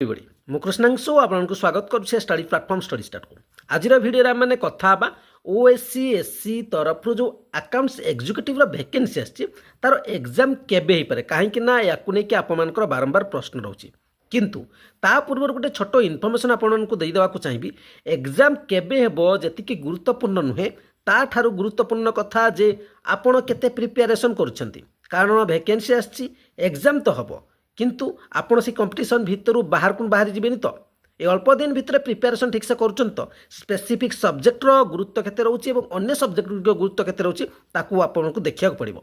everybody, ମୁଁ କୃଷ୍ଣାଂଶୁ ଆପଣଙ୍କୁ ସ୍ୱାଗତ କରୁଛି ଷ୍ଟଡି ପ୍ଲାଟଫର୍ମ ଷ୍ଟଡି ଷ୍ଟାର୍ଟ କୁ। ଆଜିର ଭିଡ଼ିଓରେ ଆମେ କଥା ହେବା ଓଏସସି ଏସସି ତରଫରୁ ଯେଉଁ ଆକାଉଣ୍ଟସ୍ ଏକ୍ଜିକ୍ୟୁଟିଭର ଭ୍ୟାକେନ୍ସି ଆସିଛି ତାର ଏକ୍ଜାମ୍ କେବେ ହେଇପାରେ, କାହିଁକି ନା ୟାକୁ ନେଇକି ଆପଣମାନଙ୍କର ବାରମ୍ବାର ପ୍ରଶ୍ନ ରହୁଛି। କିନ୍ତୁ ତା ପୂର୍ବରୁ ଗୋଟେ ଛୋଟ ଇନଫର୍ମେସନ୍ ଆପଣମାନଙ୍କୁ ଦେଇଦେବାକୁ ଚାହିଁବି। ଏକ୍ଜାମ୍ କେବେ ହେବ ଯେତିକି ଗୁରୁତ୍ୱପୂର୍ଣ୍ଣ ନୁହେଁ, ତାଠାରୁ ଗୁରୁତ୍ୱପୂର୍ଣ୍ଣ କଥା ଯେ ଆପଣ କେତେ ପ୍ରିପାରେସନ୍ କରୁଛନ୍ତି। କାରଣ ଭ୍ୟାକେନ୍ସି ଆସିଛି, ଏକ୍ଜାମ୍ ତ ହେବ, କିନ୍ତୁ ଆପଣ ସେ କମ୍ପିଟିସନ୍ ଭିତରୁ ବାହାରକୁ ବାହାରି ଯିବେନି ତ। ଏ ଅଳ୍ପ ଦିନ ଭିତରେ ପ୍ରିପାରେସନ୍ ଠିକ୍ସେ କରୁଛନ୍ତି ତ। ସ୍ପେସିଫିକ୍ ସବଜେକ୍ଟର ଗୁରୁତ୍ୱ କେତେ ରହୁଛି ଏବଂ ଅନ୍ୟ ସବଜେକ୍ଟଗୁଡ଼ିକ ଗୁରୁତ୍ୱ କେତେ ରହୁଛି ତାକୁ ଆପଣଙ୍କୁ ଦେଖିବାକୁ ପଡ଼ିବ।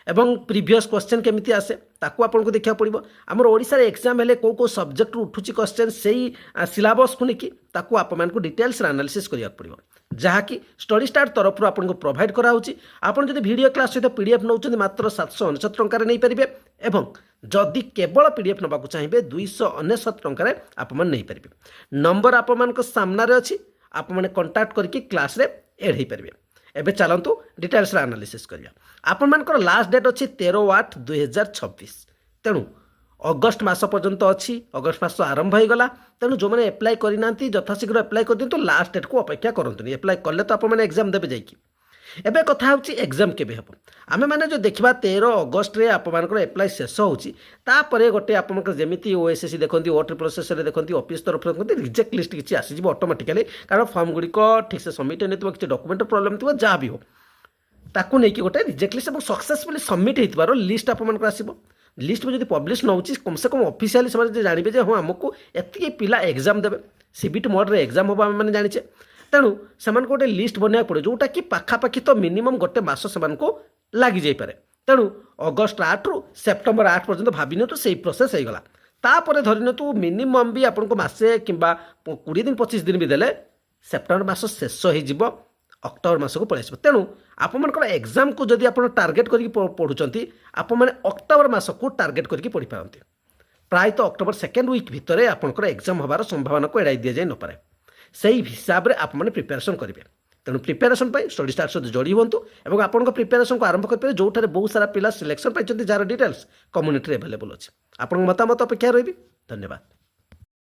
ଏବଂ ପ୍ରିଭିୟସ୍ କ୍ୱେଶ୍ଚନ୍ କେମିତି ଆସେ ତାକୁ ଆପଣଙ୍କୁ ଦେଖିବାକୁ ପଡ଼ିବ। ଆମର ଓଡ଼ିଶାରେ ଏକ୍ଜାମ୍ ହେଲେ କେଉଁ ସବଜେକ୍ଟରୁ ଉଠୁଛି କ୍ୱେଶ୍ଚନ୍ ସେଇ ସିଲାବସ୍କୁ ନେଇକି ତାକୁ ଆପଣମାନଙ୍କୁ ଡିଟେଲ୍ସରେ ଆନାଲିସିସ୍ କରିବାକୁ ପଡ଼ିବ, ଯାହାକି ଷ୍ଟଡି ଷ୍ଟାର୍ଟ ତରଫରୁ ଆପଣଙ୍କୁ ପ୍ରୋଭାଇଡ଼ କରାହେଉଛି। ଆପଣ ଯଦି ଭିଡ଼ିଓ କ୍ଲାସ୍ ସହିତ PDF ନେଉଛନ୍ତି ମାତ୍ର 799 ଟଙ୍କାରେ ନେଇପାରିବେ ଏବଂ ଯଦି କେବଳ PDF ନେବାକୁ ଚାହିଁବେ 299 ଟଙ୍କାରେ ଆପଣମାନେ ନେଇପାରିବେ। ନମ୍ବର ଆପଣମାନଙ୍କ ସାମ୍ନାରେ ଅଛି, ଆପଣମାନେ କଣ୍ଟାକ୍ଟ କରିକି କ୍ଲାସ୍ରେ ଏଡ୍ ହୋଇପାରିବେ। ଏବେ ଚାଲନ୍ତୁ ଡିଟେଲ୍ସରେ ଆନାଲିସିସ୍ କରିବା। ଆପଣମାନଙ୍କର ଲାଷ୍ଟ ଡେଟ୍ ଅଛି 13/8/2026। ତେଣୁ ଅଗଷ୍ଟ ମାସ ପର୍ଯ୍ୟନ୍ତ ଅଛି। ଅଗଷ୍ଟ ମାସ ଆରମ୍ଭ ହୋଇଗଲା। ତେଣୁ ଯେଉଁମାନେ ଆପ୍ଲାଏ କରିନାହାନ୍ତି ଯଥାଶୀଘ୍ର ଆପ୍ଲାଏ କରିଦିଅନ୍ତୁ, ଲାଷ୍ଟ ଡେଟ୍କୁ ଅପେକ୍ଷା କରନ୍ତୁନି। ଆପ୍ଲାଏ କଲେ ତ ଆପଣମାନେ ଏକ୍ଜାମ୍ ଦେବେ ଯାଇକି। ଏବେ କଥା ହେଉଛି ଏକ୍ଜାମ୍ କେବେ ହେବ। ଆମେମାନେ ଯେଉଁ ଦେଖିବା 13 ଅଗଷ୍ଟରେ ଆପଣମାନଙ୍କର ଆପ୍ଲାଏ ଶେଷ ହେଉଛି। ତାପରେ ଗୋଟେ ଆପଣଙ୍କର ଯେମିତି OSSC ଦେଖନ୍ତି, OTRI ପ୍ରୋସେସରେ ଦେଖନ୍ତି, ଅଫିସ୍ ତରଫରୁ ଦେଖନ୍ତି, ରିଜେକ୍ଟ ଲିଷ୍ଟ କିଛି ଆସିଯିବ ଅଟୋମେଟିକାଲି। କାରଣ ଫର୍ମ ଗୁଡ଼ିକ ଠିକ୍ସେ ସବମିଟ୍ ହେଇନଥିବ, କିଛି ଡକୁମେଣ୍ଟ ପ୍ରୋବ୍ଲେମ୍ ଥିବ, ଯାହା ବି ହଉ ତାକୁ ନେଇକି ଗୋଟେ ରିଜେକ୍ଟ ଲିଷ୍ଟ ଏବଂ ସକ୍ସେସଫୁଲି ସବମିଟ୍ ହେଇଥିବାର ଲିଷ୍ଟ ଆପଣମାନଙ୍କର ଆସିବ। লিষ্ট যদি পব্লিশ নଉଛି কমসে কম অফিସିଆଲି ସେମାନେ ଜାଣିବେ ଯେ ହଁ ଆମକୁ ଏତିକି ପିଲା ଏକ୍ଜାମ୍ ଦେବେ। CBT ମୋଡ଼ରେ ଏକ୍ଜାମ୍ ହେବ ଆମେମାନେ ଜାଣିଛେ। ତେଣୁ ସେମାନଙ୍କୁ ଗୋଟେ ଲିଷ୍ଟ ବନେଇବାକୁ ପଡ଼ିବ, ଯେଉଁଟାକି ପାଖାପାଖି ତ ମିନିମମ୍ ଗୋଟେ ମାସ ସେମାନଙ୍କୁ ଲାଗିଯାଇପାରେ। ତେଣୁ ଅଗଷ୍ଟ 8ରୁ ସେପ୍ଟେମ୍ବର 8 ପର୍ଯ୍ୟନ୍ତ ଭାବି ନିଅନ୍ତୁ ସେଇ ପ୍ରୋସେସ୍ ହେଇଗଲା। ତାପରେ ଧରି ନିଅନ୍ତୁ ମିନିମମ୍ ବି ଆପଣଙ୍କୁ ମାସେ କିମ୍ବା 20 ଦିନ 25 ଦିନ ବି ଦେଲେ ସେପ୍ଟେମ୍ବର ମାସ ଶେଷ ହେଇଯିବ, ଅକ୍ଟୋବର ମାସକୁ ପଳେଇ ଆସିବ। ତେଣୁ ଆପଣମାନଙ୍କର ଏକ୍ଜାମ୍କୁ ଯଦି ଆପଣ ଟାର୍ଗେଟ୍ କରିକି ପଢ଼ୁଛନ୍ତି, ଆପଣମାନେ ଅକ୍ଟୋବର ମାସକୁ ଟାର୍ଗେଟ୍ କରିକି ପଢ଼ିପାରନ୍ତି। ପ୍ରାୟତଃ ଅକ୍ଟୋବର ସେକେଣ୍ଡ ୱିକ୍ ଭିତରେ ଆପଣଙ୍କର ଏକ୍ଜାମ୍ ହେବାର ସମ୍ଭାବନାକୁ ଏଡ଼ାଇ ଦିଆଯାଇ ନପାରେ। ସେହି ହିସାବରେ ଆପଣମାନେ ପ୍ରିପାରେସନ୍ କରିବେ। ତେଣୁ ପ୍ରିପାରେସନ୍ ପାଇଁ ଷ୍ଟଡି ଷ୍ଟାର୍ଟ ସହିତ ଯୋଡ଼ି ହୁଅନ୍ତୁ ଏବଂ ଆପଣଙ୍କ ପ୍ରିପାରେସନ୍କୁ ଆରମ୍ଭ କରିପାରିବେ, ଯେଉଁଠାରେ ବହୁତ ସାରା ପିଲା ସିଲେକ୍ସନ୍ ପାଇଛନ୍ତି, ଯାହାର ଡିଟେଲ୍ସ କମ୍ୟୁନିଟିରେ ଆଭେଲେବଲ୍ ଅଛି। ଆପଣଙ୍କ ମତାମତ ଅପେକ୍ଷା ରହିବି। ଧନ୍ୟବାଦ।